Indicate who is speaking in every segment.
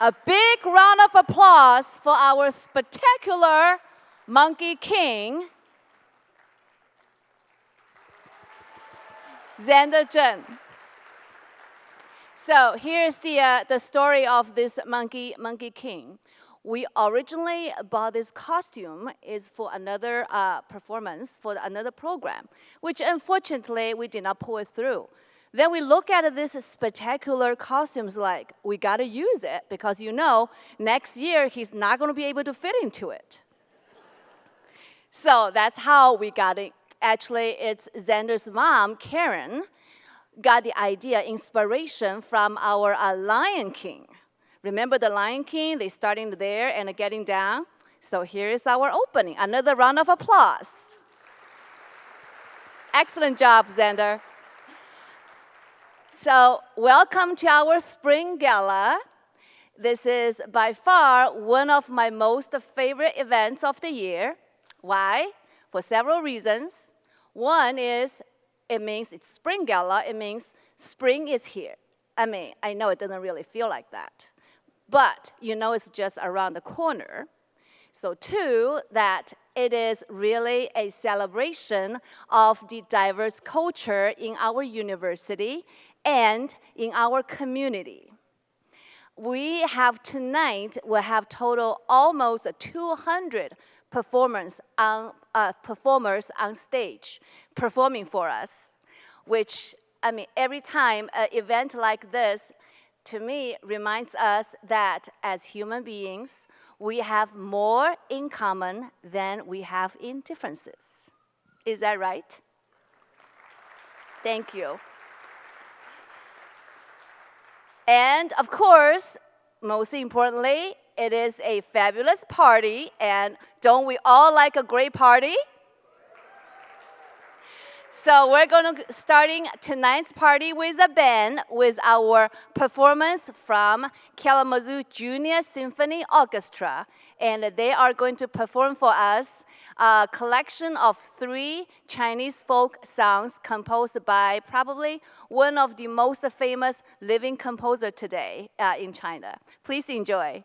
Speaker 1: A big round of applause for our spectacular Monkey King, Xander Zheng. So here's the story of this Monkey King. We originally bought this costume is for another performance, for another program, which unfortunately we did not pull it through. Then we look at this spectacular costumes like, we gotta use it because next year he's not gonna be able to fit into it. So that's how we got it. Actually, it's Xander's mom, Karen, got the idea, inspiration from our Lion King. Remember the Lion King? They starting there and getting down. So here is our opening. Another round of applause. Excellent job, Xander. So welcome to our Spring Gala. This is by far one of my most favorite events of the year. Why? For several reasons. One is it means it's Spring Gala. It means spring is here. I know it doesn't really feel like that. But it's just around the corner. So two, that it is really a celebration of the diverse culture in our university and in our community. We have tonight, we'll have total almost 200 performers on stage performing for us, which, every time an event like this, to me, reminds us that as human beings, we have more in common than we have in differences. Is that right? Thank you. And of course, most importantly, it is a fabulous party, and don't we all like a great party? So we're going to starting tonight's party with a band with our performance from Kalamazoo Junior Symphony Orchestra. And they are going to perform for us a collection of 3 Chinese folk songs composed by probably one of the most famous living composer today in China. Please enjoy.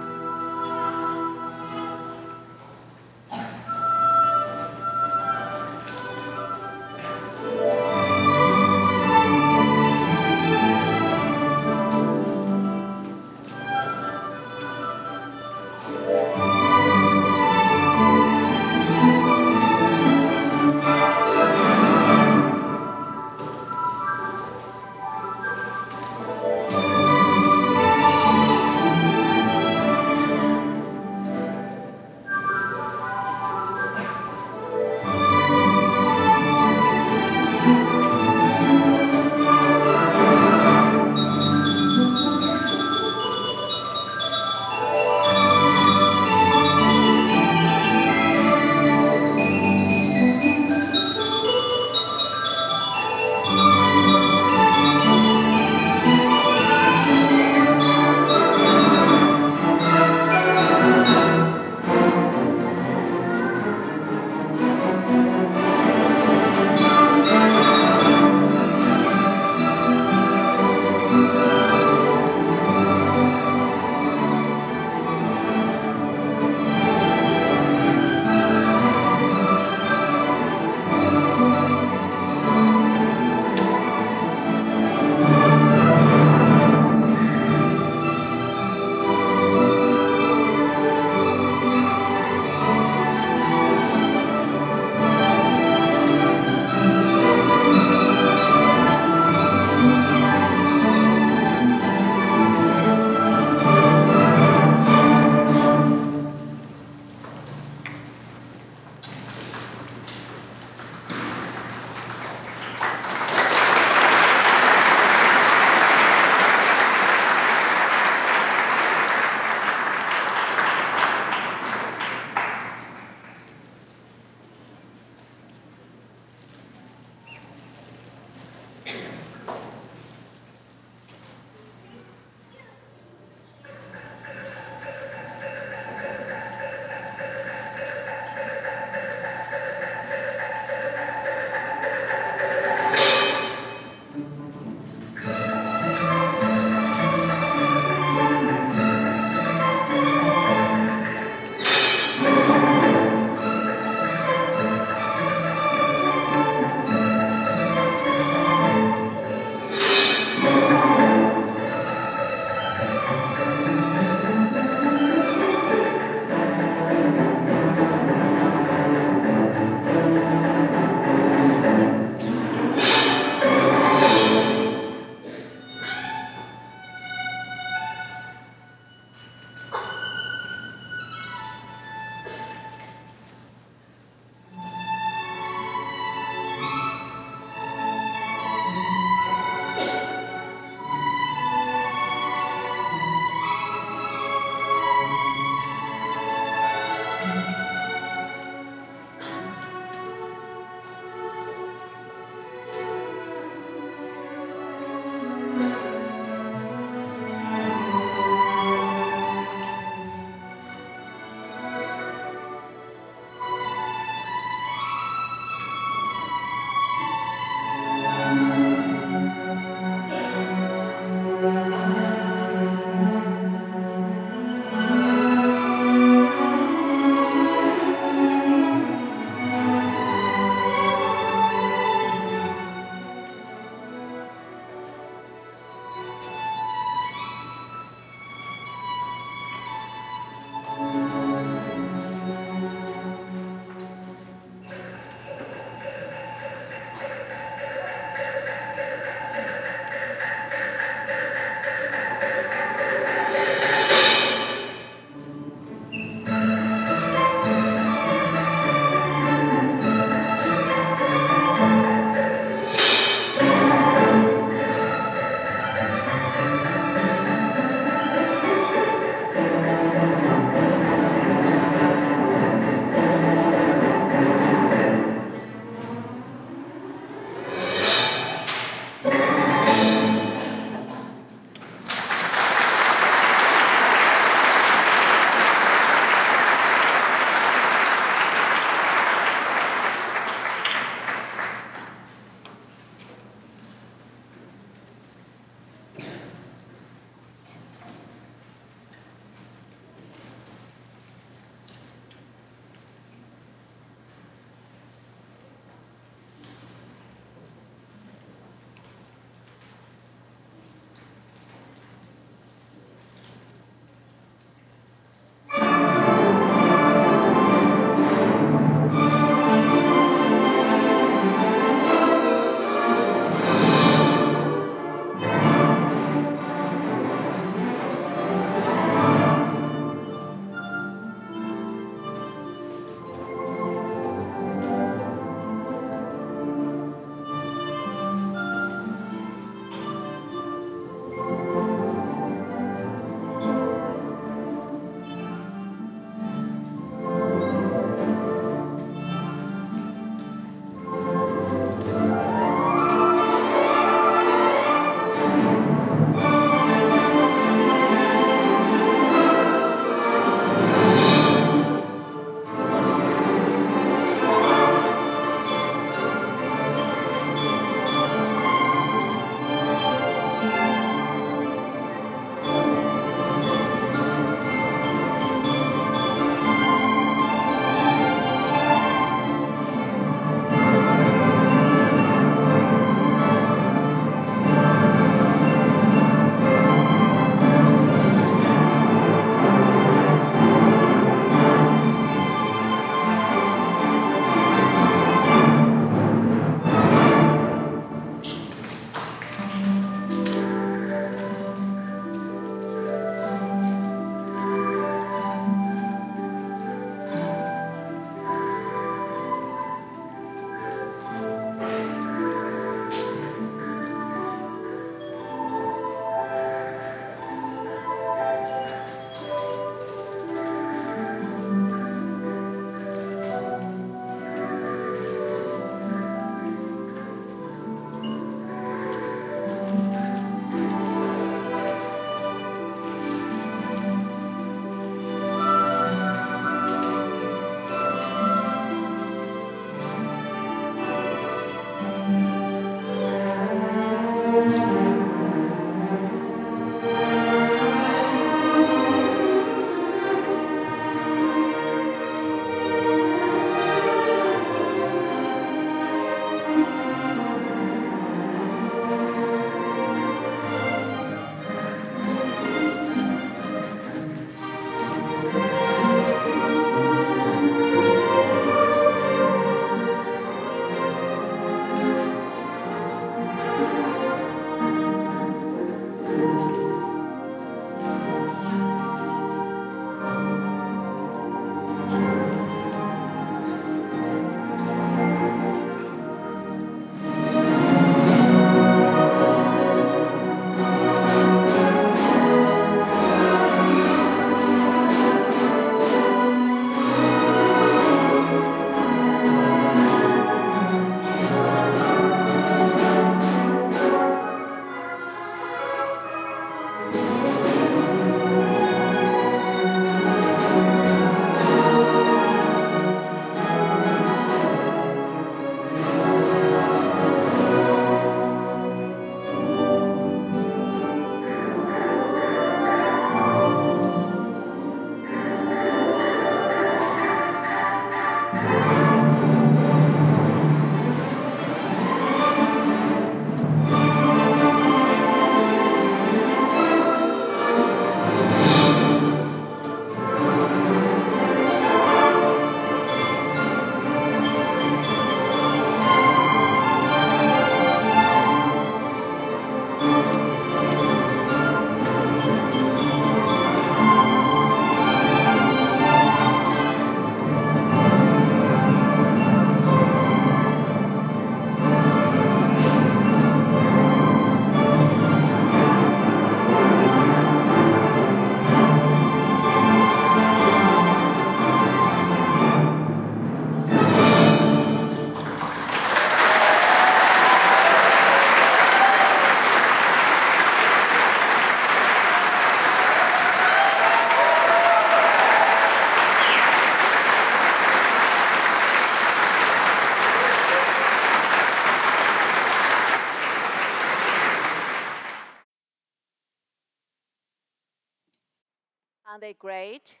Speaker 1: they great?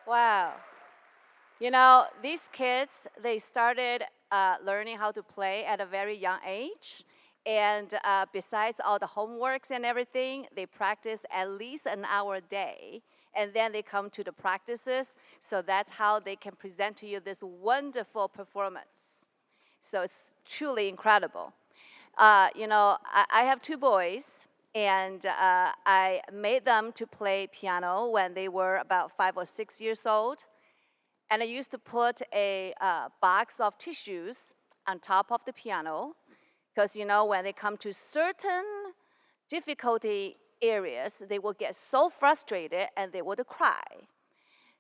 Speaker 1: Wow. You know, these kids, they started learning how to play at a very young age. And besides all the homeworks and everything, they practice at least an hour a day. And then they come to the practices. So that's how they can present to you this wonderful performance. So it's truly incredible. You know, I have 2 boys. And I made them to play piano when they were about 5 or 6 years old. And I used to put a box of tissues on top of the piano. Because, you know, when they come to certain difficulty areas, they will get so frustrated and they would cry.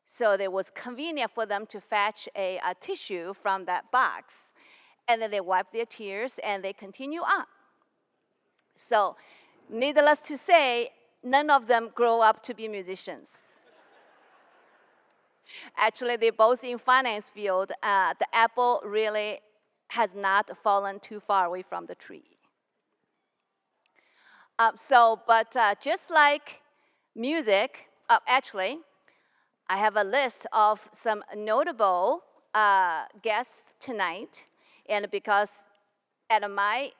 Speaker 1: So it was convenient for them to fetch a tissue from that box. And then they wipe their tears and they continue on. So, needless to say, none of them grow up to be musicians. Actually, they're both in finance field. The apple really has not fallen too far away from the tree. But just like music, actually, I have a list of some notable guests tonight. And because at my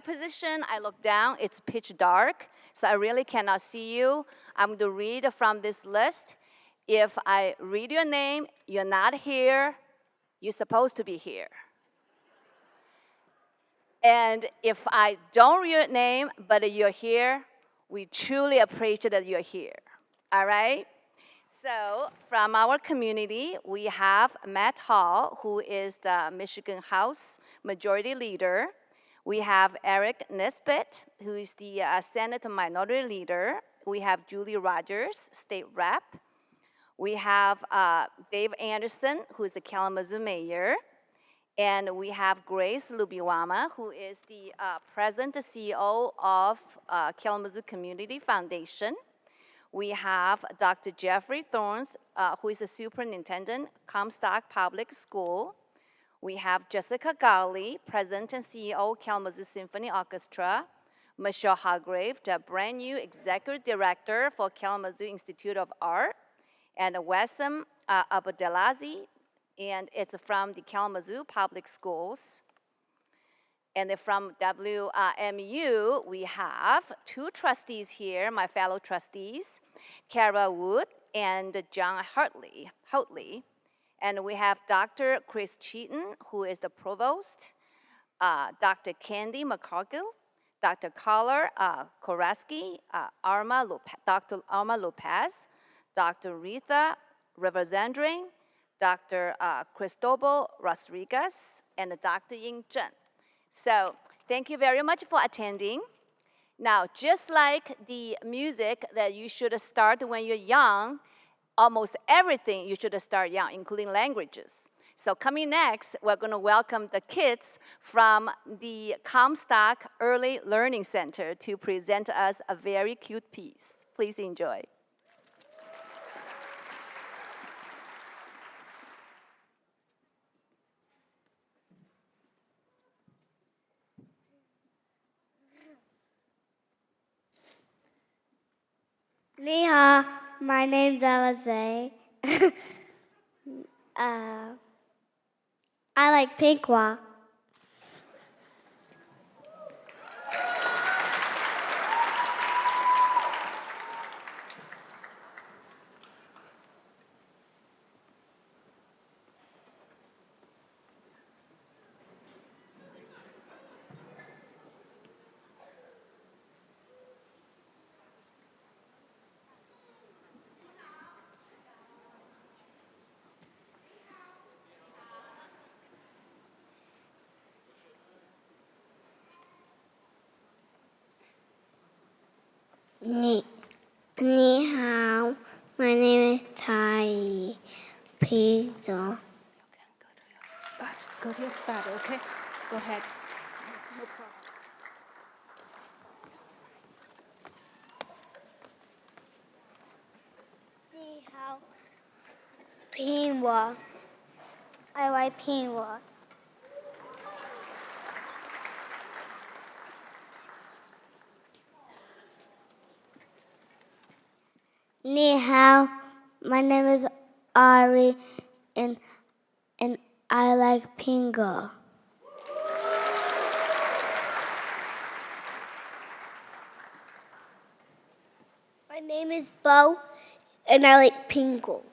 Speaker 1: position, I look down, it's pitch dark, so I really cannot see you. I'm going to read from this list. If I read your name, you're not here, you're supposed to be here. And if I don't read your name, but you're here, we truly appreciate that you're here. All right? So from our community, we have Matt Hall, who is the Michigan House Majority Leader. We have Eric Nesbitt, who is the Senate Minority Leader. We have Julie Rogers, State Rep. We have Dave Anderson, who is the Kalamazoo Mayor. And we have Grace Lubiwama, who is the President and CEO of Kalamazoo Community Foundation. We have Dr. Jeffrey Thorns, who is the Superintendent, Comstock Public School. We have Jessica Galley, President and CEO, Kalamazoo Symphony Orchestra. Michelle Hargrave, the brand new Executive Director for Kalamazoo Institute of Art. And Wessam Abdelazi, and it's from the Kalamazoo Public Schools. And from WMU, we have 2 trustees here, my fellow trustees, Kara Wood and John Hartley. And we have Dr. Chris Cheaton, who is the provost, Dr. Candy McCargill, Dr. Carla Koraski, Dr. Alma Lopez, Dr. Rita Rivers-Andring, Dr. Cristobal Rodriguez, and Dr. Ying Zhen. So thank you very much for attending. Now, just like the music that you should start when you're young, almost everything you should start young, including languages. So coming next, we're going to welcome the kids from the Comstock Early Learning Center to present us a very cute piece. Please enjoy.
Speaker 2: Ni hao, my name's Alize. I like pink walk. Ni hao, my name is Tai. Please don't.
Speaker 1: Go to your spot, okay? Go ahead. No problem.
Speaker 2: Ni hao. Pink walk. I like pink walk. Ni hao. My name is Ari, and I like Pingo. My name is Bo, and I like Pingo.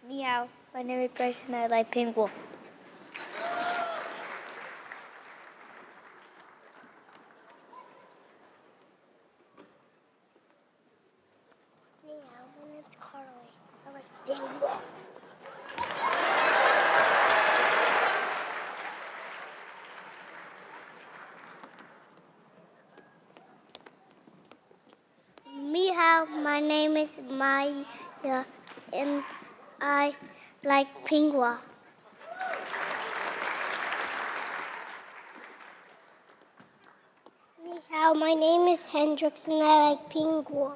Speaker 2: Ni hao. My name is Grace, and I like Pingo. Ni hao. My name is Carly. I like Pingo. Ni hao. My name is Maya, and I like Pingo. Ni hao. My name is Hendrix, and I like Pingo.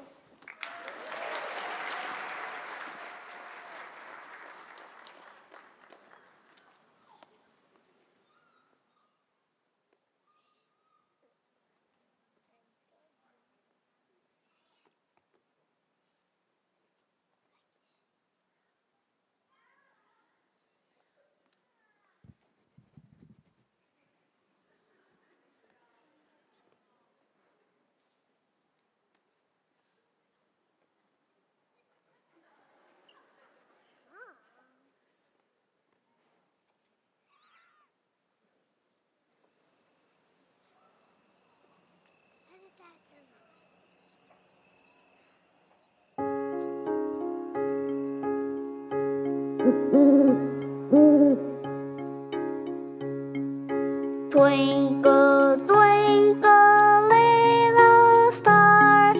Speaker 2: Twinkle, twinkle, little star,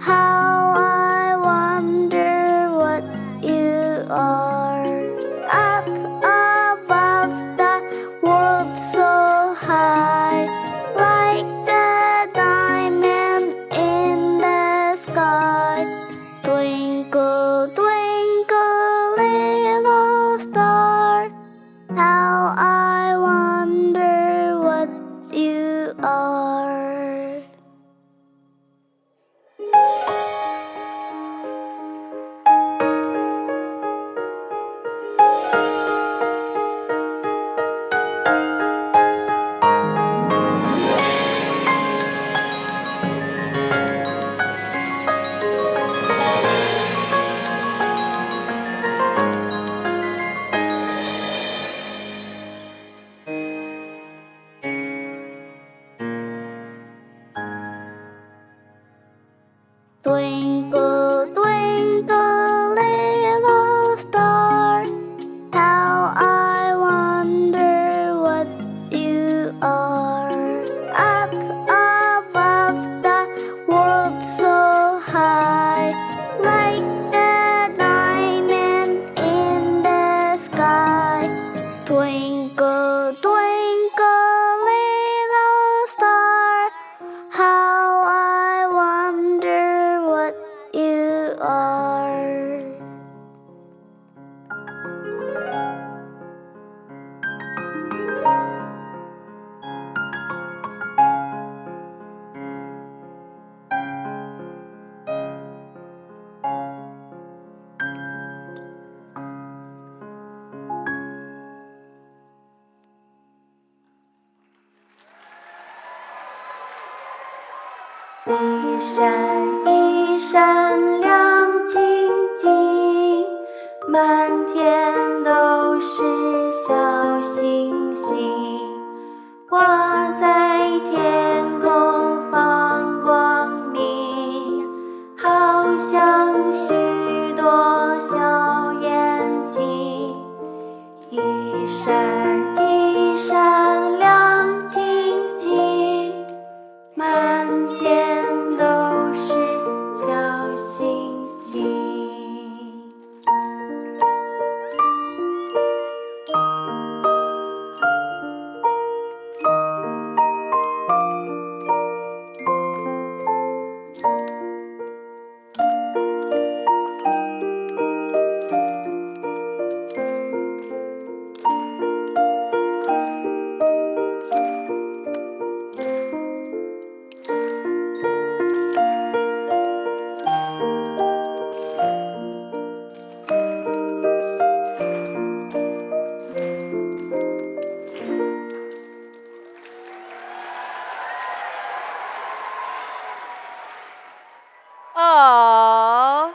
Speaker 2: how I wonder what you are. Up above the world so high, like the diamond in the sky. Twinkle, twinkle, little star, how I wonder what you are. Twinkle, twinkle, little star, how I wonder what you are. Up above the world so high, like the diamond in the sky. Twinkle, twinkle, little star, how I wonder what you are.
Speaker 3: 一闪一闪亮晶晶，满天都是小星星，挂在天空放光明，好像许多小眼睛。一闪一闪亮晶晶，满天都是小星星。
Speaker 1: Oh,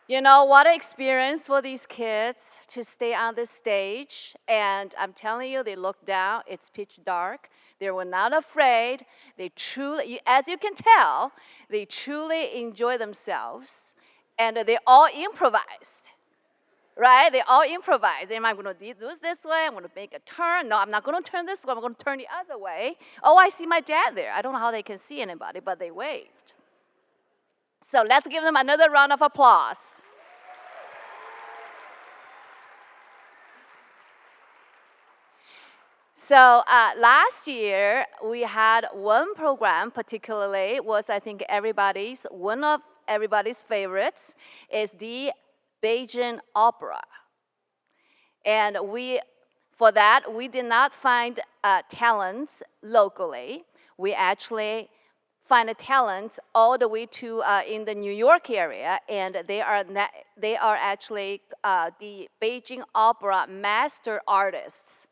Speaker 1: you know, what an experience for these kids to stay on the stage. And I'm telling you, they look down, it's pitch dark. They were not afraid. They truly, as you can tell, they truly enjoy themselves. And they all improvised, right? They all improvised. Am I going to do this way? I'm going to make a turn. No, I'm not going to turn this way. I'm going to turn the other way. Oh, I see my dad there. I don't know how they can see anybody, but they waved. So let's give them another round of applause. So last year, we had one program particularly was, I think, one of everybody's favorites is the Beijing Opera. And for that, we did not find talents locally. We actually find talents all the way to in the New York area, and they are actually the Beijing Opera master artists.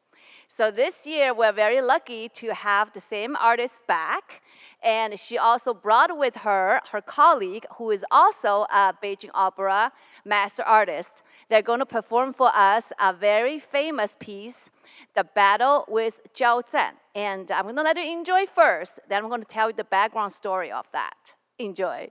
Speaker 1: So this year, we're very lucky to have the same artist back. And she also brought with her colleague, who is also a Beijing Opera master artist. They're going to perform for us a very famous piece, The Battle with Zhao Zan. And I'm going to let you enjoy first. Then I'm going to tell you the background story of that. Enjoy.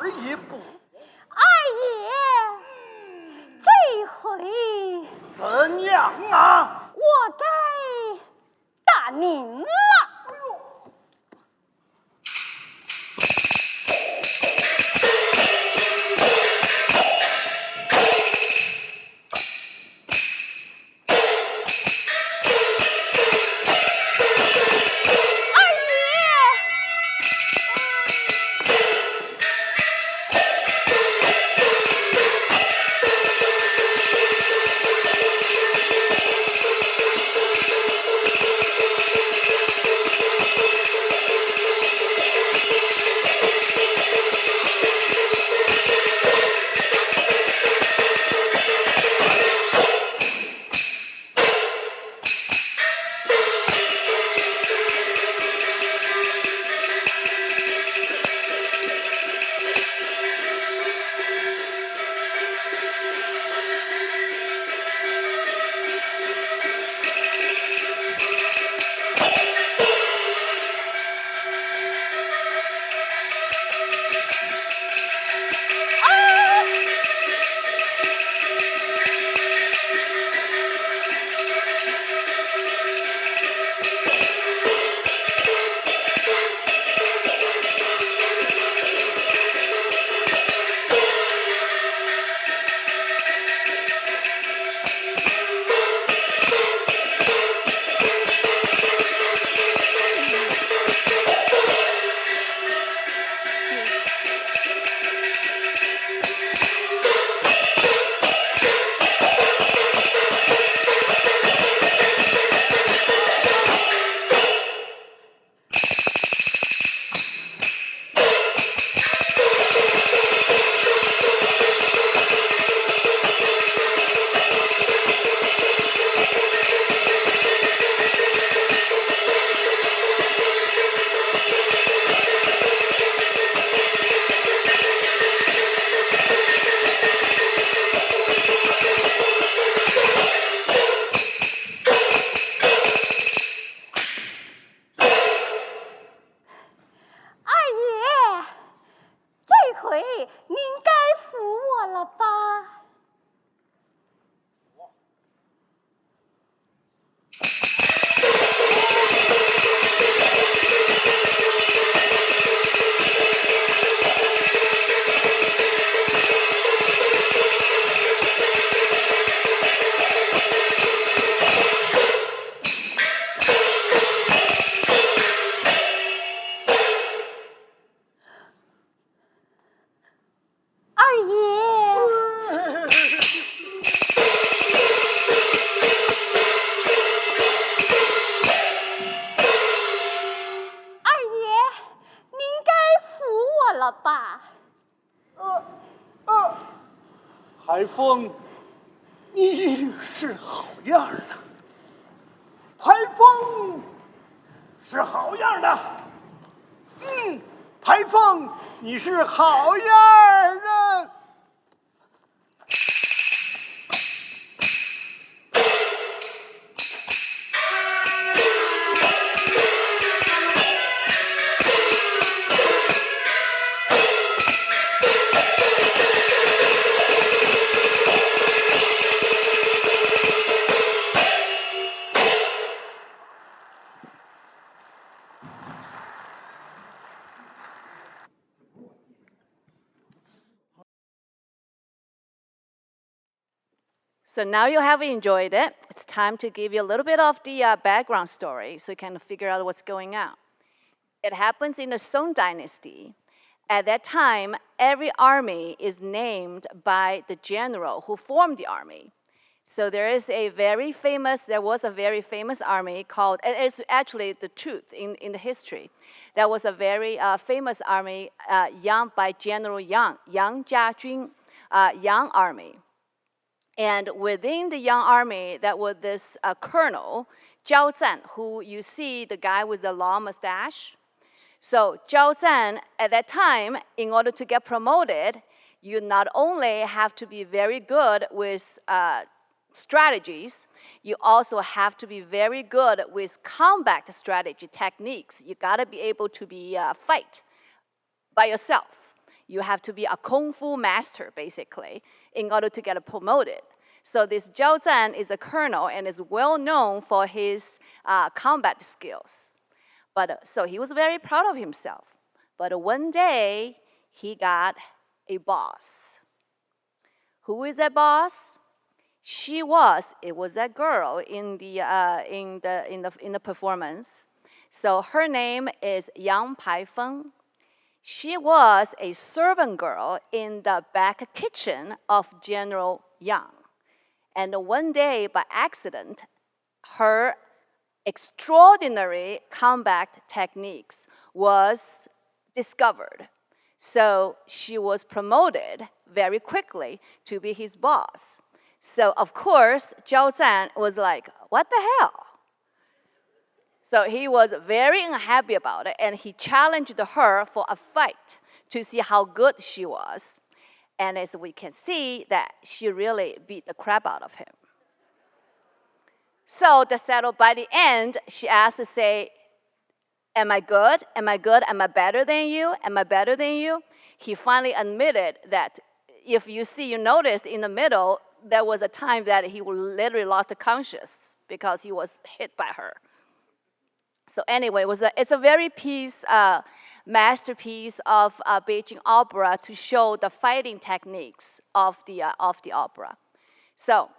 Speaker 4: 二爷不。
Speaker 5: 二爷，这回
Speaker 4: 怎样啊？
Speaker 5: 我该打您了。您该服我了吧？二爷，二爷，您该服我了吧？
Speaker 4: 海峰，你是好样的。海峰是好样的。海峰，你是好样的。
Speaker 1: So now you have enjoyed it. It's time to give you a little bit of the background story so you can figure out what's going on. It happens in the Song Dynasty. At that time, every army is named by the general who formed the army. So there was a very famous army called, and it's actually the truth in the history. There was a very famous army by General Yang Jiajun, Yang Army. And within the Yang Army, there was this colonel, Zhao Zan, who you see, the guy with the long mustache. So Zhao Zan, at that time, in order to get promoted, you not only have to be very good with strategies, you also have to be very good with combat strategy techniques. You gotta be able to fight by yourself. you have to be a kung fu master, basically, in order to get promoted. So this Zhao Zan is a colonel and is well known for his combat skills. So he was very proud of himself. But one day, he got a boss. Who is that boss? It was that girl in the performance. So her name is Yang Paifeng. She was a servant girl in the back kitchen of General Yang. And one day, by accident, her extraordinary combat techniques was discovered. So she was promoted very quickly to be his boss. So of course, Zhao Zan was like, what the hell? So he was very unhappy about it, and he challenged her for a fight to see how good she was. And as we can see, that she really beat the crap out of him. So by the end, she asked to say, am I good? Am I good? Am I better than you? Am I better than you? He finally admitted that if you noticed in the middle, there was a time that he literally lost conscious because he was hit by her. So anyway, it's a very masterpiece of Beijing opera to show the fighting techniques of the opera. So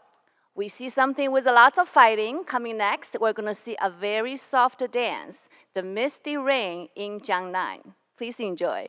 Speaker 1: we see something with lots of fighting. Coming next, we're going to see a very soft dance, the Misty Rain in Jiangnan. Please enjoy.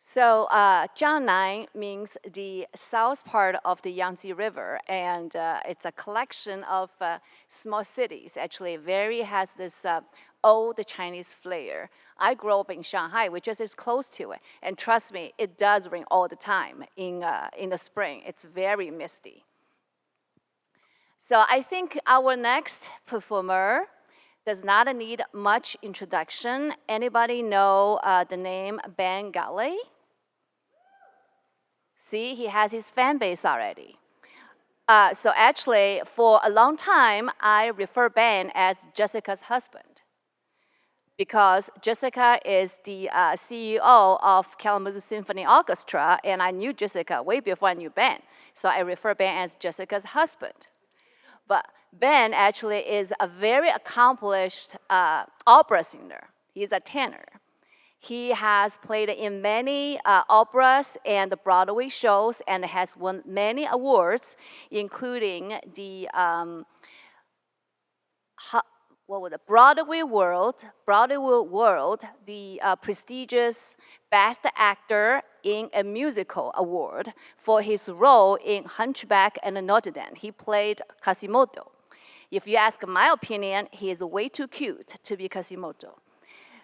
Speaker 1: So Jiangnan means the south part of the Yangtze River, and it's a collection of small cities. Actually, very has this old Chinese flair. I grew up in Shanghai, which is close to it, and trust me, it does rain all the time in the spring. It's very misty. So I think our next performer does not need much introduction. Anybody know the name Ben Galley? See, he has his fan base already. So actually, for a long time, I refer Ben as Jessica's husband because Jessica is the CEO of Kalamazoo Symphony Orchestra, and I knew Jessica way before I knew Ben. So I refer Ben as Jessica's husband. But Ben actually is a very accomplished opera singer. He's a tenor. He has played in many operas and Broadway shows and has won many awards, including the Broadway World, the prestigious Best Actor in a Musical Award for his role in Hunchback and Notre Dame. He played Quasimodo. If you ask my opinion, he is way too cute to be Quasimodo.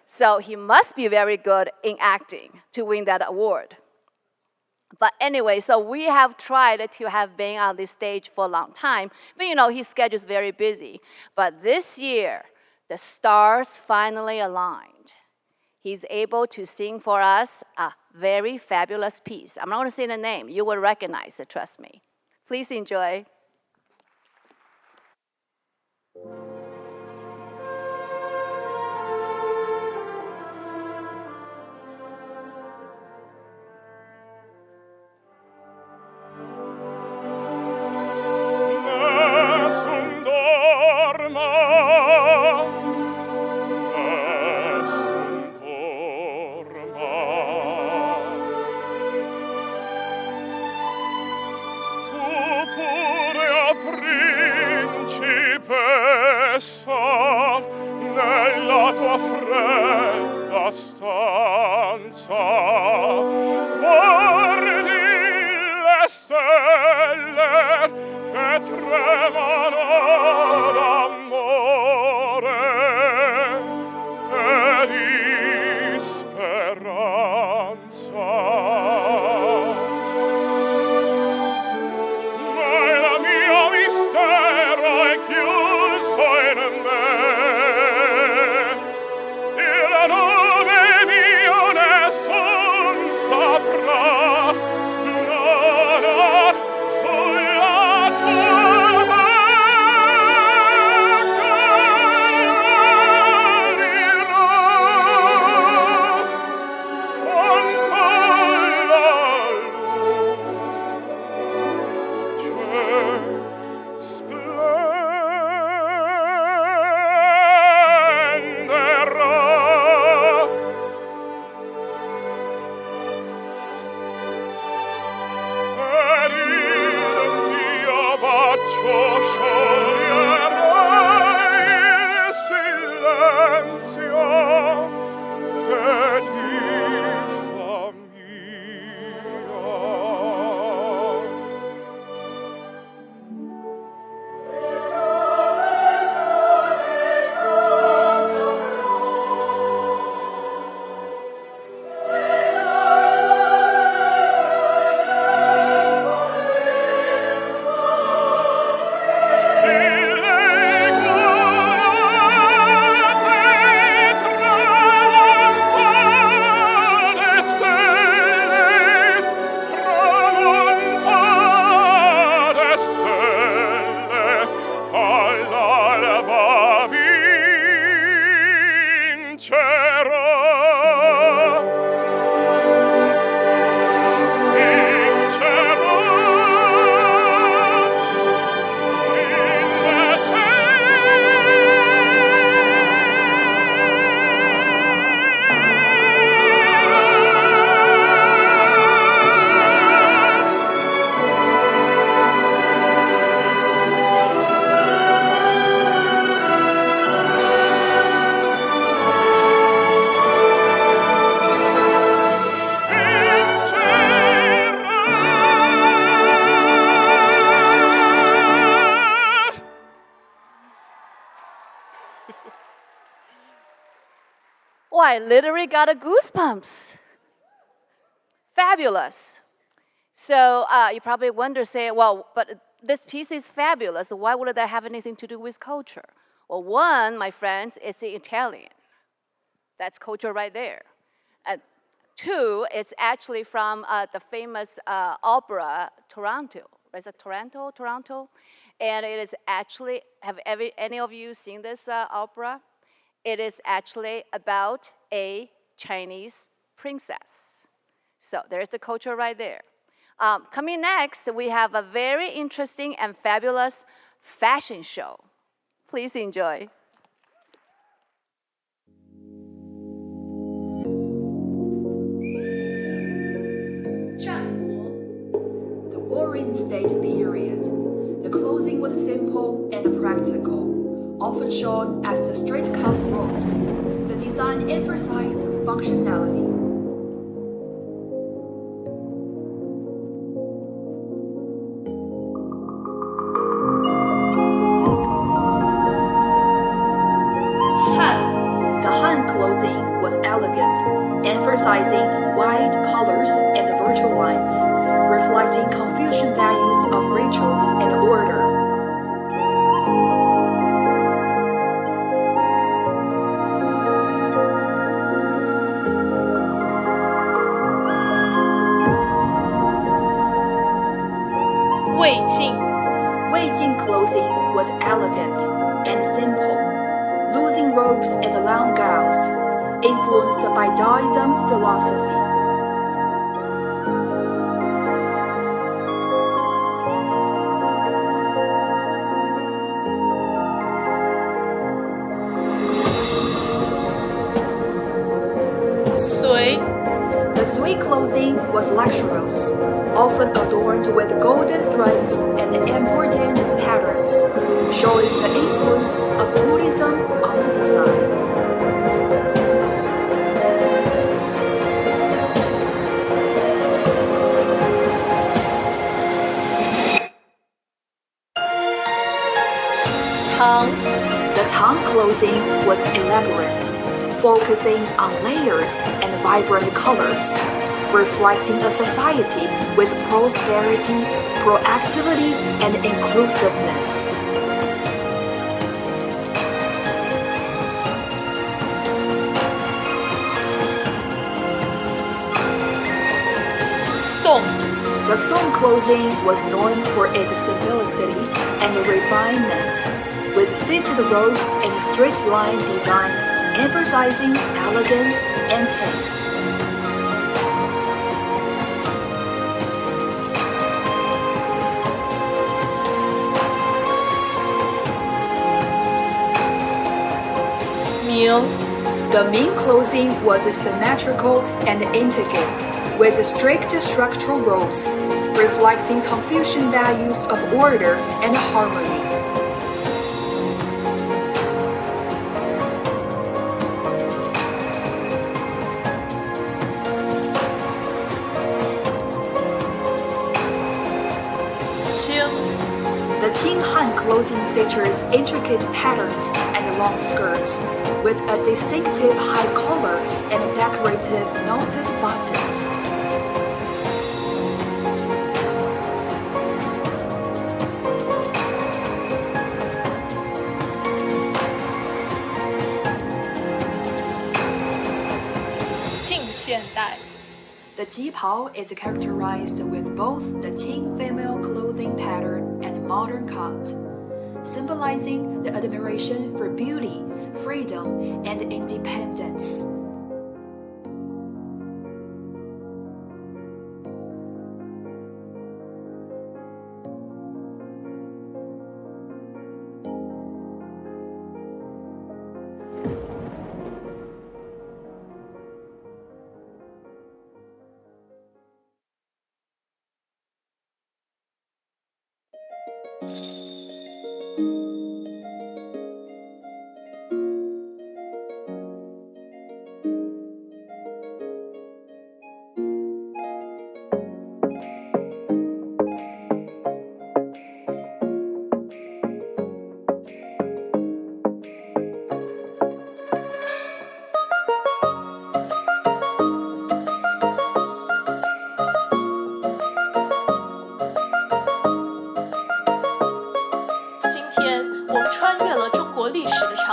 Speaker 1: So he must be very good in acting to win that award. But anyway, so we have tried to have Ben on this stage for a long time, but you know, his schedule is very busy. But this year, the stars finally aligned. He's able to sing for us a very fabulous piece. I'm not going to say the name. You will recognize it, trust me. Please enjoy.
Speaker 6: Nella tua fredda stanza guardi le stelle che tremano d'amore e di speranza. Ma il mio mistero è chiuso in me. Saprà, no, sulla tua
Speaker 1: Oh, I literally got a goosebumps. Fabulous. So you probably wonder, say, well, but this piece is fabulous. So why would that have anything to do with culture? Well, one, my friends, it's Italian. That's culture right there. And two, it's actually from the famous opera Toronto. Is it Toronto? Toronto? And it is actually, have any of you seen this opera? It is actually about a Chinese princess. So there's the culture right there. Coming next, we have a very interesting and fabulous fashion show. Please enjoy.
Speaker 7: The Warring State period. The clothing was simple and practical, often shown as the straight-cut robes. The design emphasized functionality. The Han clothing was elegant, emphasizing wide colors and virtual lines, reflecting Confucian values of ritual and order. Weijing clothing was elegant and simple, losing robes and long gowns, influenced by Taoism philosophy. The Sui clothing was luxurious, often adorned with golden threads and important patterns, showing the influence of Buddhism on the design. The Tang clothing was elaborate, focusing on layers and vibrant colors, reflecting a society with prosperity, proactivity, and inclusiveness. The Song clothing was known for its simplicity and refinement, with fitted robes and straight-line designs emphasizing elegance and taste. The Ming clothing was symmetrical and intricate, with strict structural rows, reflecting Confucian values of order and harmony. The Qing Han clothing features intricate patterns and long skirts, with a distinctive high collar and decorative knotted buttons. The jipao is characterized with both the Qing female clothing pattern and modern cut, symbolizing the admiration for beauty, freedom, and independence.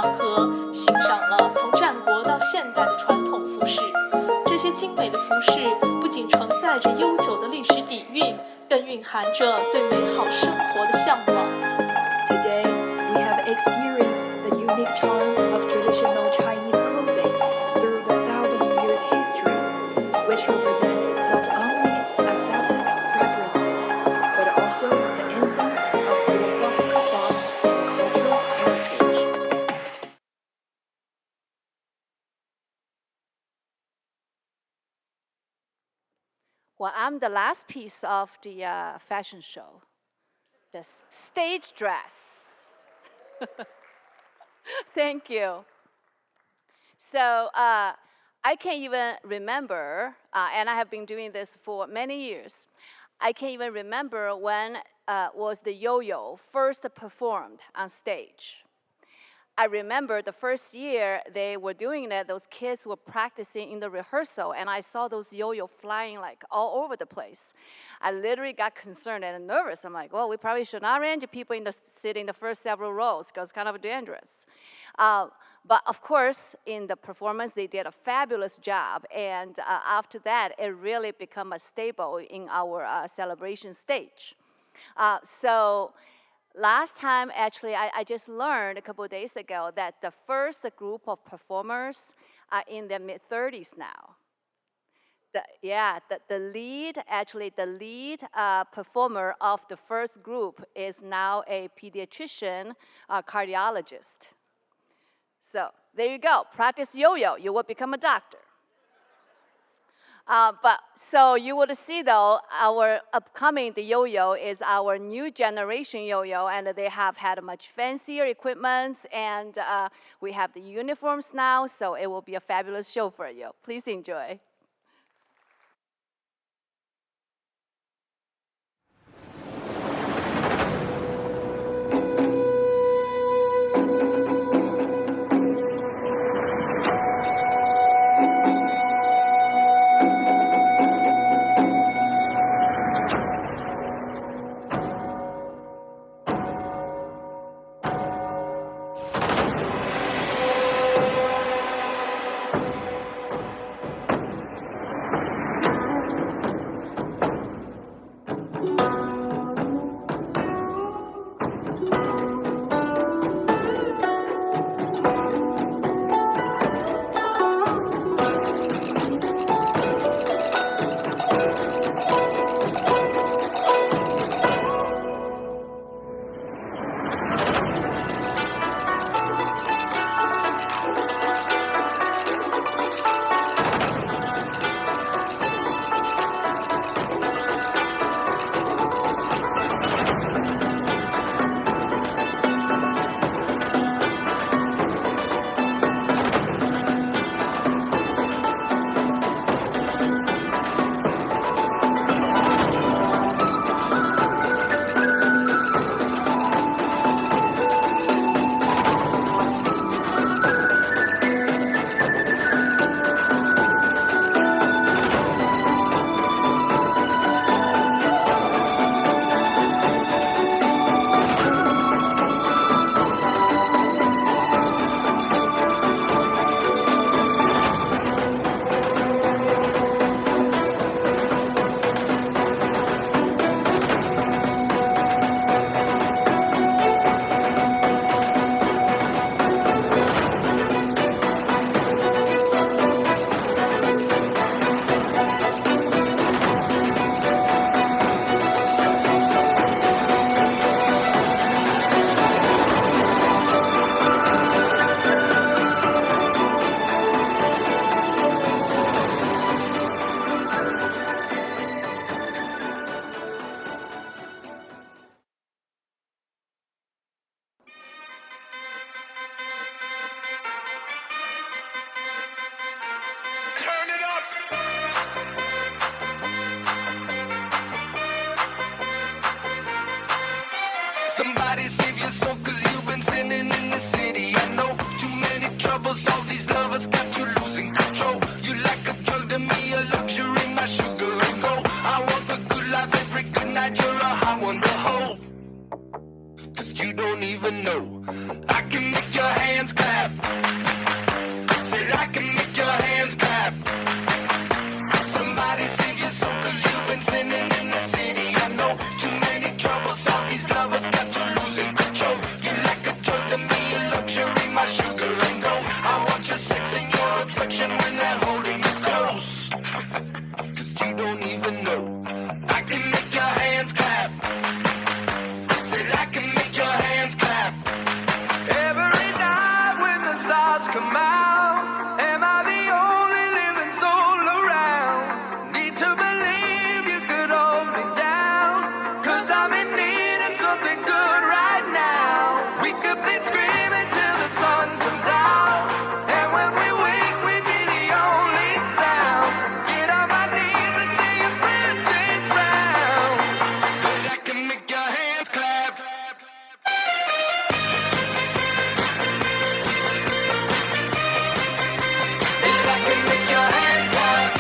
Speaker 8: 长河，欣赏了从战国到现代的传统服饰。这些精美的服饰不仅承载着悠久的历史底蕴，更蕴含着对美好生活的向往。
Speaker 7: Today, we have experienced the unique charm of traditional Chinese clothing through the thousand years history, which represents not only aesthetic preferences, but also the essence of philosophical thoughts and cultural heritage.
Speaker 1: Well, I'm the last piece of the fashion show, the stage dress. Thank you. So I can't even remember, and I have been doing this for many years. I can't even remember when was the yo-yo first performed on stage. I remember the first year they were doing it, those kids were practicing in the rehearsal, and I saw those yo-yo flying like all over the place. I literally got concerned and nervous. I'm like, well, we probably should not arrange people sit in the first several rows because it's kind of dangerous. But of course, in the performance, they did a fabulous job, and after that, it really became a staple in our celebration stage. So last time, actually, I just learned a couple of days ago that the first group of performers are in their mid-30s now. The lead performer of the first group is now a pediatrician, cardiologist. So there you go. Practice yo-yo. You will become a doctor. But so you would see though, our upcoming the yo-yo is our new generation yo-yo, and they have had much fancier equipment, and we have the uniforms now, so it will be a fabulous show for you. Please enjoy.
Speaker 6: Turn it up!
Speaker 9: Somebody save your soul, cause you've been sinning in the city. I know too many troubles, all these lovers got you losing control. You like a drug to me, a luxury, my sugar and gold. I want the good life every good night, you're a hot one to hold. Cause you don't even know, I can make your hands clap. affection when they're holding you close. Cause you don't even know. I can make your hands clap. Said I can make your hands clap. Every night when the stars come out, am I the only living soul around? Need to believe you could hold me down, cause I'm in need of something good right now. We could be screaming till the sun comes out, and when we wake we'd be the only sound. Get on my knees and say your friend change round. But I can make your hands clap. And I can make your hands clap.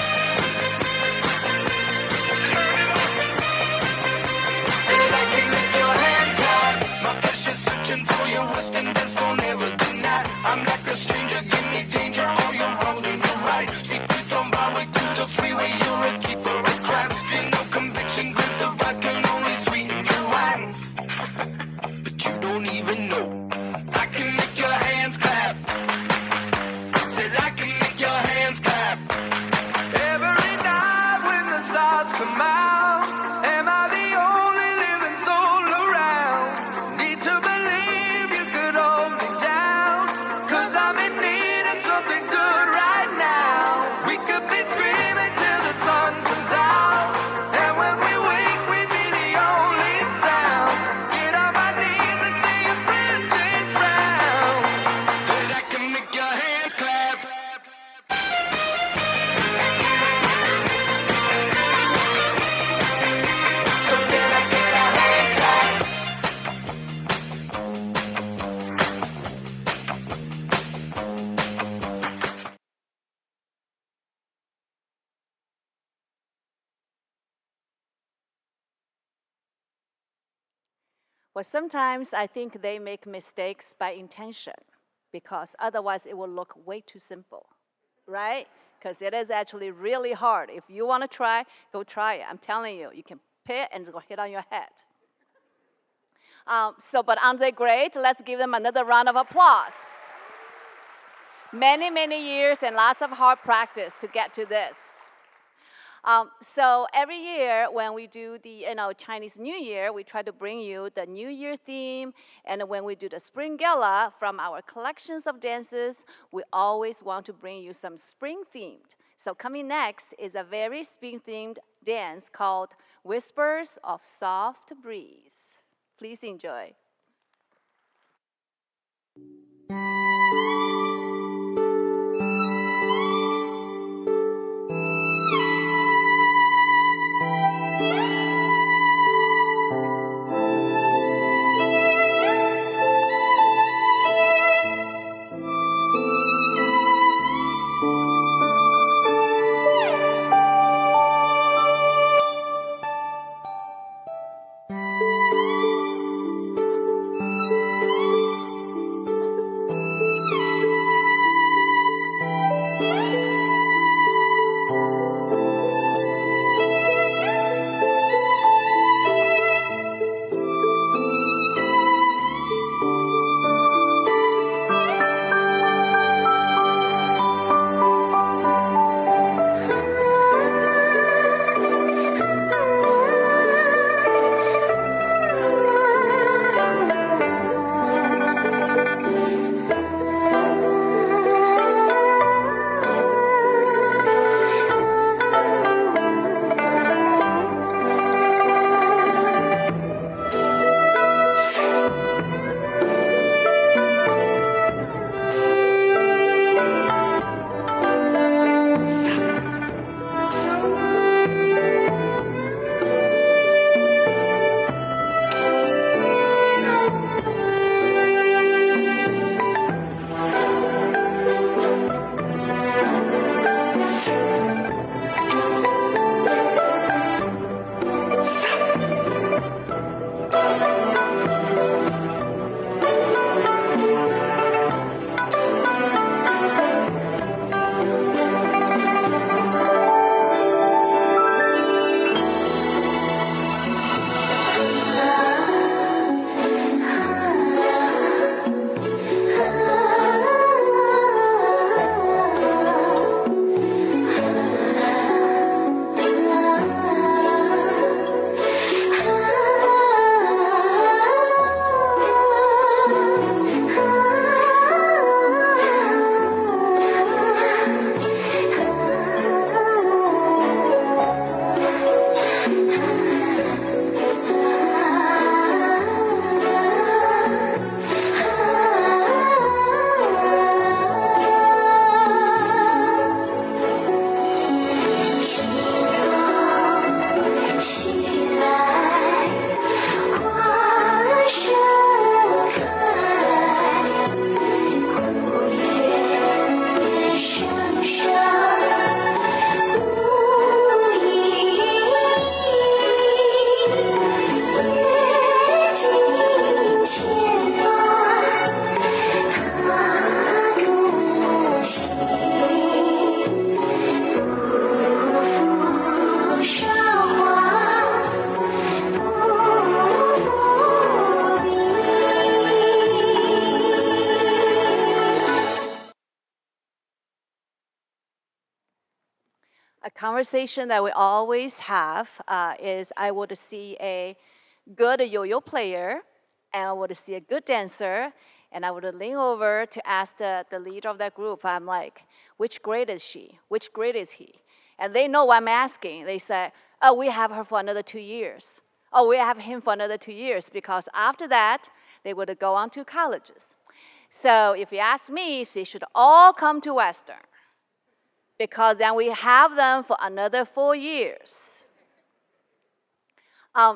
Speaker 9: And I can make your hands clap. My flesh is searching for your wisdom, that's gonna never deny. I'm like a stranger, give me danger, all you're wrong and you're right. Secrets on my way to the freeway, you're a keeper of crime. Still no conviction, grins of I can only sweeten your wine. But you don't even know. I can make your hands clap. Said I can make your hands clap. Every night when the stars come out, am I the only living soul around? Need to believe you could hold me down, cause I'm in need of something good right now. We could be screaming till the sun comes out, and when we wake we'd be the only sound. Get on my knees and say your friend change round. But I can make your hands clap. So can I get a hand clap?
Speaker 1: Well, sometimes I think they make mistakes by intention, because otherwise it will look way too simple, right? Because it is actually really hard. If you want to try, go try it. I'm telling you, you can pit and go hit on your head. But aren't they great? Let's give them another round of applause. Many, many years and lots of hard practice to get to this. So every year when we do the Chinese New Year, we try to bring you the New Year theme. And when we do the Spring Gala, from our collections of dances, we always want to bring you some spring themed. So coming next is a very spring themed dance called Whispers of Soft Breeze. Please enjoy. A conversation that we always have is I would see a good yo-yo player, and I would see a good dancer, and I would lean over to ask the leader of that group, I'm like, which grade is she? Which grade is he? And they know what I'm asking. They say, oh, we have her for another 2 years. Oh, we have him for another 2 years, because after that, they would go on to colleges. So if you ask me, they should all come to Western, because then we have them for another 4 years.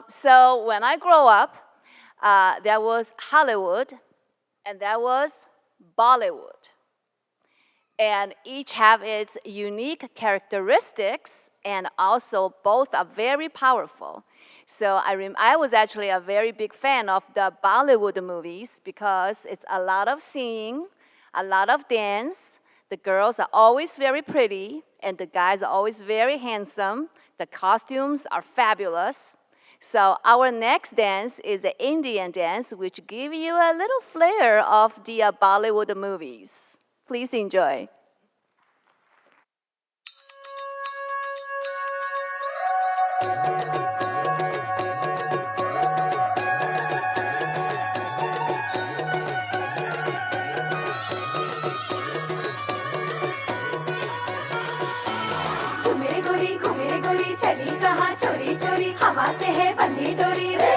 Speaker 1: So when I grow up, there was Hollywood, and there was Bollywood. And each have its unique characteristics, and also both are very powerful. So I was actually a very big fan of the Bollywood movies, because it's a lot of singing, a lot of dance. The girls are always very pretty, and the guys are always very handsome. The costumes are fabulous. So our next dance is the Indian dance, which gives you a little flair of the Bollywood movies. Please enjoy.
Speaker 3: चली कहाँ चोरी चोरी हवा से है बंधी डोरी रे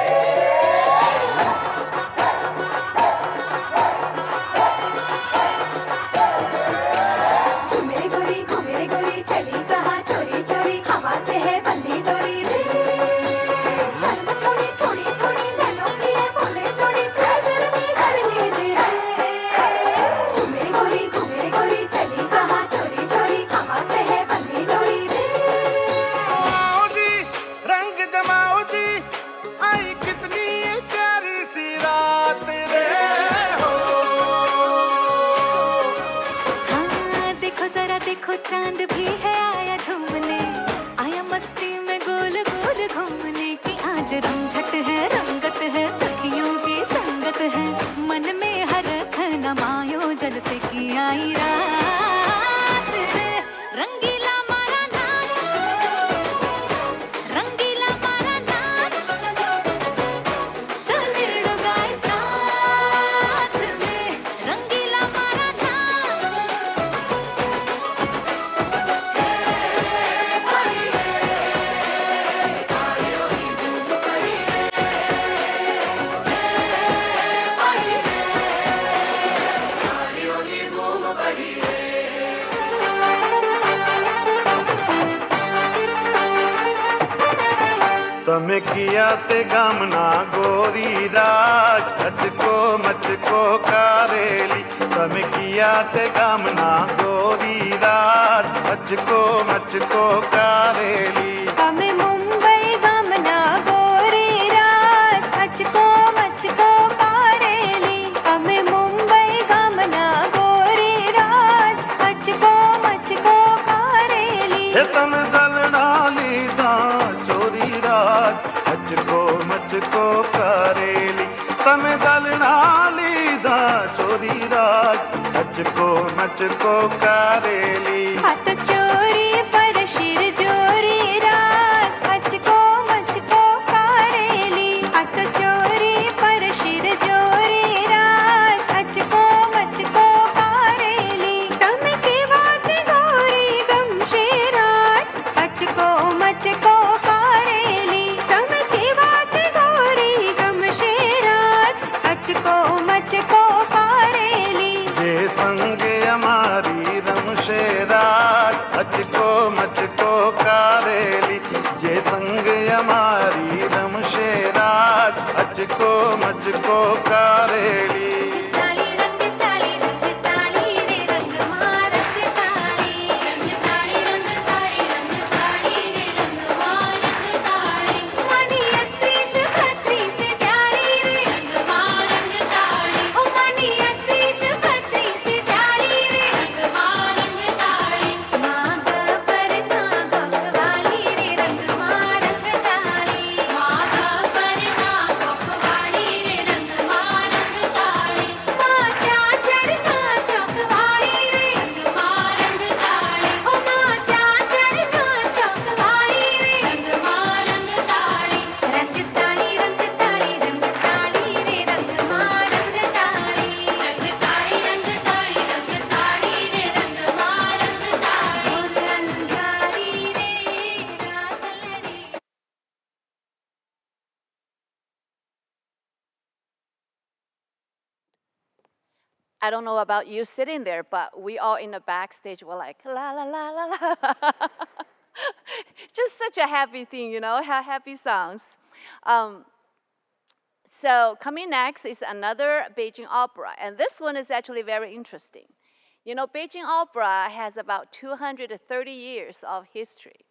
Speaker 3: झूमे गोरी चली कहाँ चोरी चोरी हवा से है बंधी डोरी रे शर्म छोड़ी थोड़ी थोड़ी नैनों की है बोले छोड़ी प्रेशर की करनी दे झूमे गोरी चली कहाँ चोरी चोरी हवा से है बंधी डोरी रे देखो चांद भी है आया झूमने आया मस्ती में गोल गोल घूमने की आज रमझट है रंगत है सखियों की संगत है मन में हरख न मायो जल से की आई रात रंगीला मारा नाच रंगीला मारा नाच सनिड़ गाए साथ में रंगीला मारा नाच
Speaker 4: तमे किया ते गामना गोरी राज अचको मचको कारेली तमे किया ते गामना गोरी राज अचको मचको कारेली
Speaker 3: तमे मुंबई गामना गोरी राज अचको मचको कारेली तमे मुंबई गामना गोरी राज अचको मचको कारेली
Speaker 4: हे तमे दलना लीधा चोरी राज अचको मचको कारेली तमे दलना लीधा चोरी राज अचको मचको कारेली
Speaker 3: हाथ चोरी पर शिर जोरी राज अचको मचको कारेली हाथ चोरी पर शिर जोरी राज अचको मचको कारेली तमे की बात गोरी गमशे राज अचको मचको कारेली तमे की बात गोरी गमशे राज अचको मचको कारेली
Speaker 4: जे संगे हमारी रमशे
Speaker 1: I don't know about you sitting there, but we all in the backstage were like, la, la, la, la, la. Just such a happy thing, you know, happy sounds. So coming next is another Beijing opera, and this one is actually very interesting. You know, Beijing opera has about 230 years of history,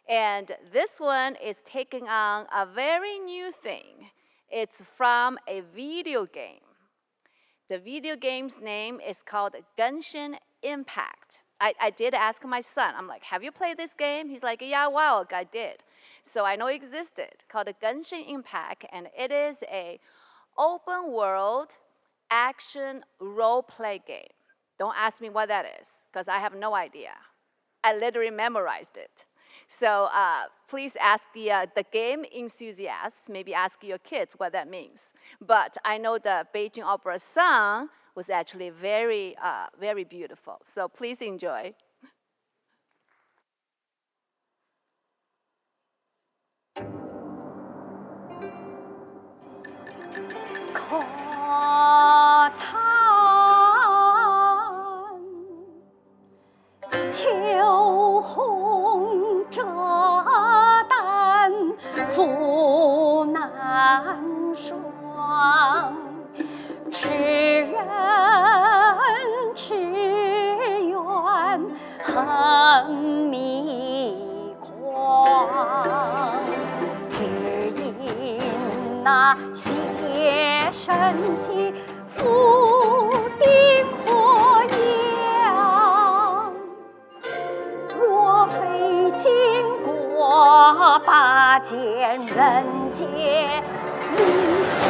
Speaker 1: and this one is taking on a very new thing. It's from a video game. The video game's name is called Genshin Impact. I did ask my son, I'm like, have you played this game? He's like, yeah, a while ago I did. So I know it existed, called Genshin Impact, and it is a open world action role play game. Don't ask me what that is, because I have no idea. I literally memorized it. So please ask the game enthusiasts, maybe ask your kids what that means. But I know the Beijing Opera song was actually very, very beautiful. So please enjoy.
Speaker 5: 可叹秋红赭丹，复难双。痴人痴怨恨迷狂，只因那邪神机复定火阳。若非经过八剑人间离丧。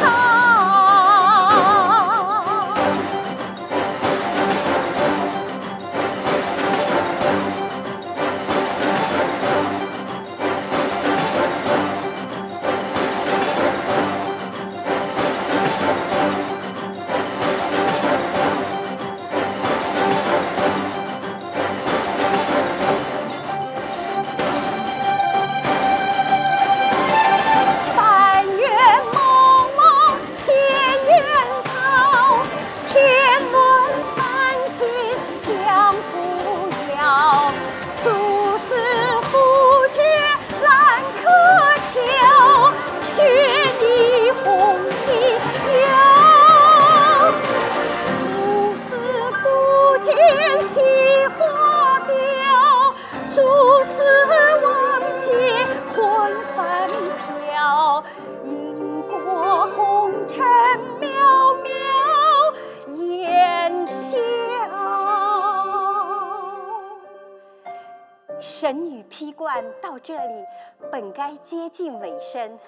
Speaker 5: 神女披冠到这里本该接近尾声，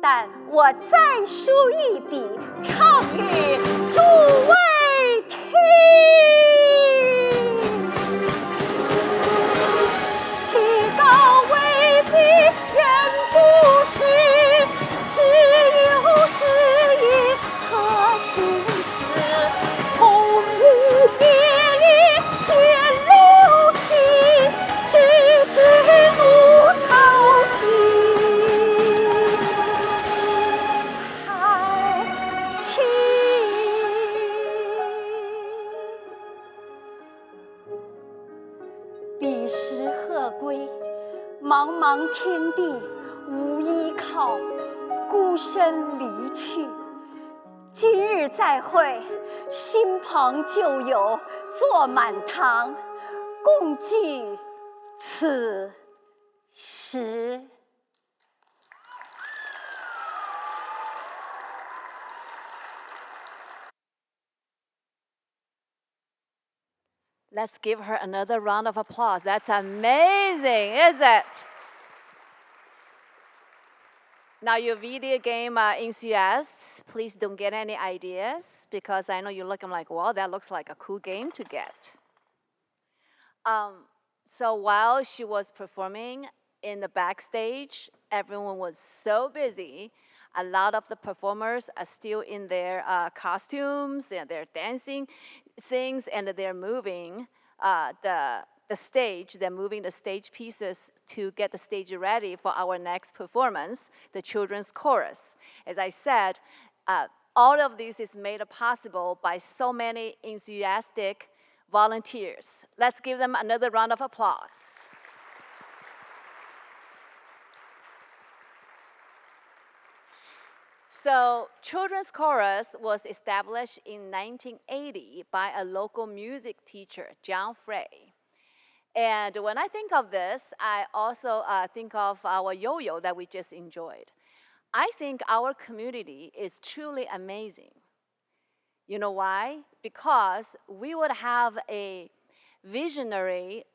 Speaker 5: 但我再书一笔，唱与诸位听。曲高未必人不识，只有知音何听此？红污别离见流星。 知怒潮汐，还情。彼时鹤归，茫茫天地无依靠，孤身离去。今日再会，新朋旧友坐满堂，共聚。 此时。
Speaker 1: Let's give her another round of applause. That's amazing, is it? Now, you video game enthusiasts, please don't get any ideas, because I know you're looking like, well, that looks like a cool game to get. So while she was performing in the backstage, everyone was so busy. A lot of the performers are still in their costumes and they're dancing things, and they're moving the stage. They're moving the stage pieces to get the stage ready for our next performance, the children's chorus. As I said, All of this is made possible by so many enthusiastic volunteers. Let's give them another round of applause. So, Children's Chorus was established in 1980 by a local music teacher, John Frey. And when I think of this, I also think of our yo-yo that we just enjoyed. I think our community is truly amazing. You know why? Because we would have a visionary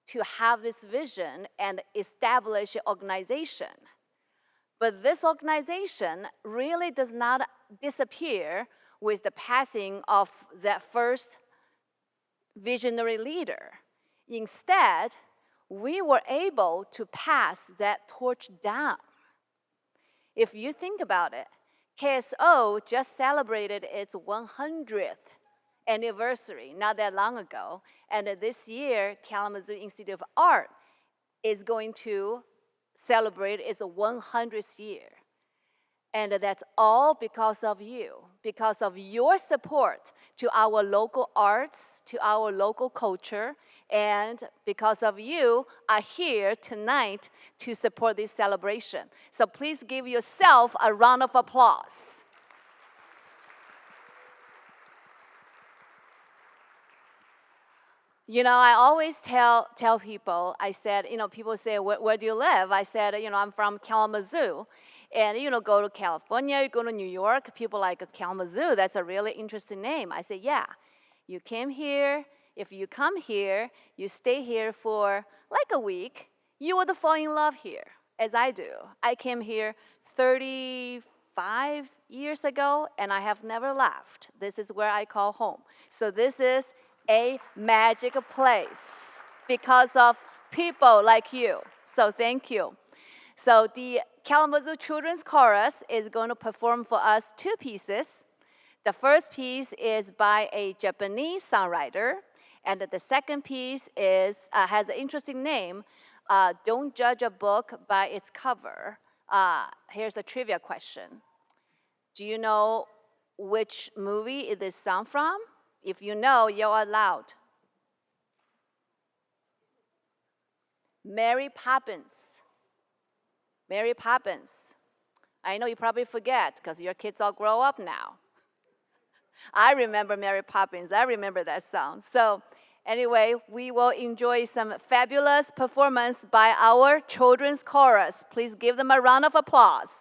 Speaker 1: to have this vision and establish an organization. But this organization really does not disappear with the passing of that first visionary leader. Instead, we were able to pass that torch down. If you think about it, KSO just celebrated its 100th anniversary not that long ago, and this year, Kalamazoo Institute of Art is going to celebrate its 100th year. And that's all because of you, because of your support to our local arts, to our local culture, and because of you are here tonight to support this celebration. So please give yourself a round of applause. You know, I always tell people, I said, people say, where do you live? I said, I'm from Kalamazoo. And, go to California, you go to New York, people like Kalamazoo, that's a really interesting name. I said, yeah, you came here. If you come here, you stay here for like a week, you would fall in love here, as I do. I came here 35 years ago, and I have never left. This is where I call home. So this is a magic place because of people like you. So thank you. So the Kalamazoo Children's Chorus is going to perform for us two pieces. The first piece is by a Japanese songwriter, and the second piece has an interesting name, Don't Judge a Book by Its Cover. Here's a trivia question. Do you know which movie is this song from? If you know, yell out loud. Mary Poppins. Mary Poppins. I know you probably forget because your kids all grow up now. I remember Mary Poppins. I remember that song. So anyway, we will enjoy some fabulous performance by our children's chorus. Please give them a round of applause.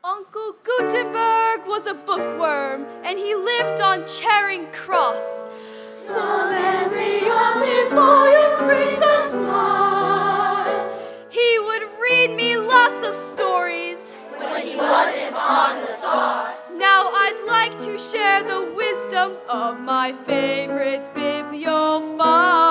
Speaker 10: Uncle Gutenberg was a bookworm, and he lived on Charing Cross. The memory of his volumes brings a smile. He would read me lots of stories
Speaker 11: when he wasn't on the sauce.
Speaker 10: Now I'd like to share the wisdom of my favorite bibliophile.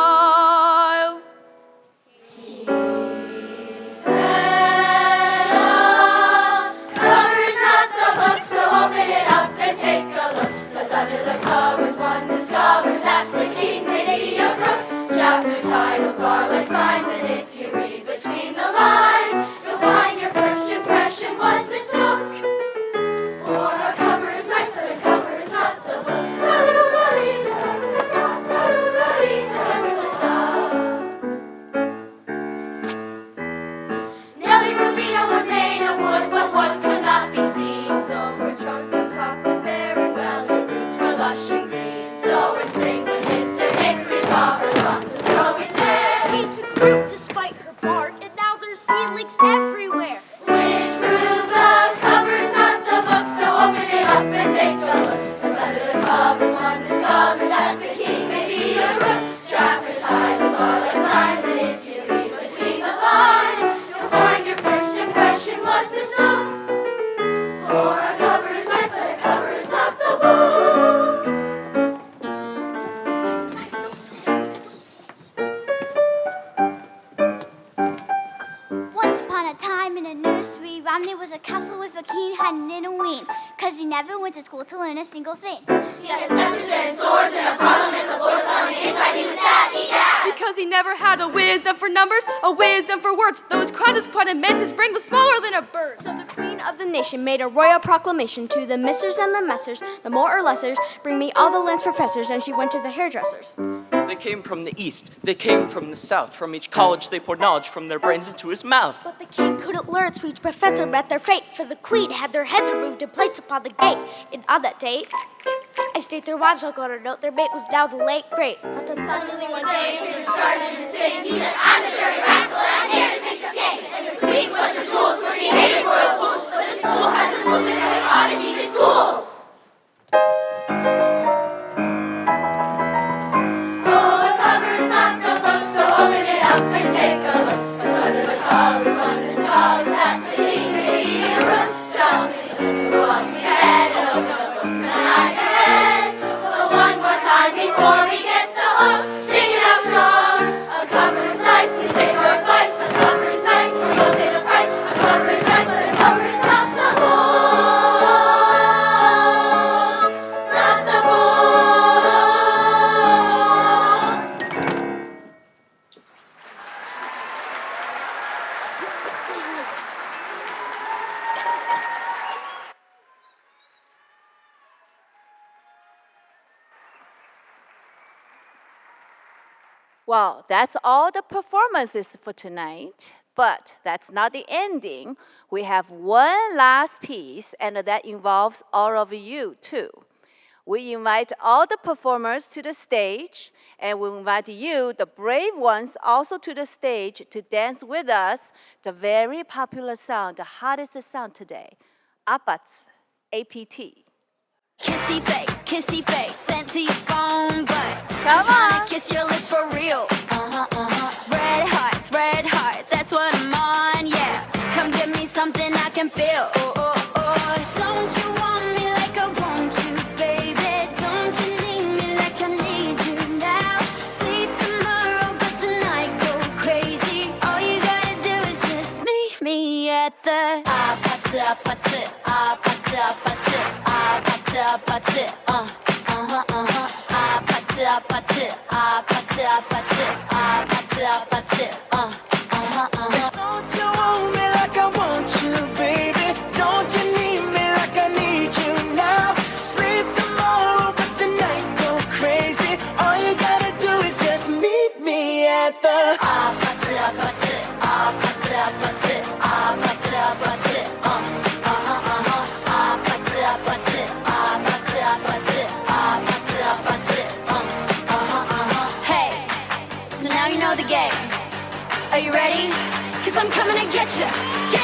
Speaker 11: Open it up and take a look, 'cause under the covers one discovers that the king may be a crook. Chapter titles are like signs, and if you read between the lines, you'll find your first impression was mistook. For a cover is nice, but a cover is not the book. Nelly Rubino was made of wood, but what could not be seen? Charms on top was bare, and well, her roots were lush and green. So in spring, when Mr. Hickory saw her crosses growing there,
Speaker 2: He took root despite her bark, and now there's seedlings everywhere.
Speaker 11: which proves a cover's not the book. So open it up and take a look, 'cause under the covers one discovers that the king may be a crook. Chapter titles are like signs, and if you read between the lines, you'll find your first impression was mistook. For a cover is nice, but a cover is not the book.
Speaker 2: Once upon a time in a nursery rhyme, there was a castle with a king hiding in a wing, 'cause he never went to school to learn a single thing.
Speaker 11: He had scepters and swords and a parliament of lords. On the inside he was sad,
Speaker 10: Because he never had a wisdom for numbers, a wisdom for words. Though his crown was quite immense, his brain was smaller than a bird.
Speaker 12: So the queen of the nation made a royal proclamation to the misters and the messers, the more or lessers, bring me all the land's professors, and she went to the hairdressers.
Speaker 13: They came from the east, they came from the south. From each college they poured knowledge from their brains into his mouth.
Speaker 12: But the king couldn't learn, so each professor met their fate, for the queen had their heads removed and placed upon the gate. And on that date, I state their wives all got a note, their mate was now the late great. But then
Speaker 11: suddenly one day he started to sing. He said, I'm a dirty rascal and I'm here to take some cake. And the queen was her jewels, for she hated royal fools. But the school had some rules and really ought to teach in schools. Oh, a cover is not the book, so open it up and take a look. 'Cause under the covers one discovers that the king may be a rook. Tell me, this is what we said, and open the book tonight ahead. So one more time before we get the hook, sing it out strong. A cover is nice, please take our advice. A cover is nice, or you'll pay the price. A cover is nice, but a cover is not the book. Not the book.
Speaker 1: Well, that's all the performances for tonight, but that's not the ending. We have one last piece, and that involves all of you too. We invite all the performers to the stage, and we invite you, the brave ones, also to the stage to dance with us the very popular sound, the hottest sound today, APAT, A-P-T.
Speaker 3: Kissy face, sent to your phone, but
Speaker 1: Come
Speaker 3: I'm trying
Speaker 1: on.
Speaker 3: to kiss your lips for real. Red hearts, that's what I'm on, yeah. Come give me something I can feel. Oh, oh, oh. Don't you want me like I want you, baby? Don't
Speaker 11: 아파트 아파트 아파트 아파트 아파트
Speaker 3: Don't you want me like I want you, baby? Don't you need me like I need you now? Sleep tomorrow, but tonight go crazy. All you gotta do is just meet me at the
Speaker 11: 아파트 아파트 아파트 아파트 아파트 아파트 아파트 아파트 아파트 아파트 아파트 아파트 Hey, so now you know the game. Are you ready? 'Cause I'm coming to get you.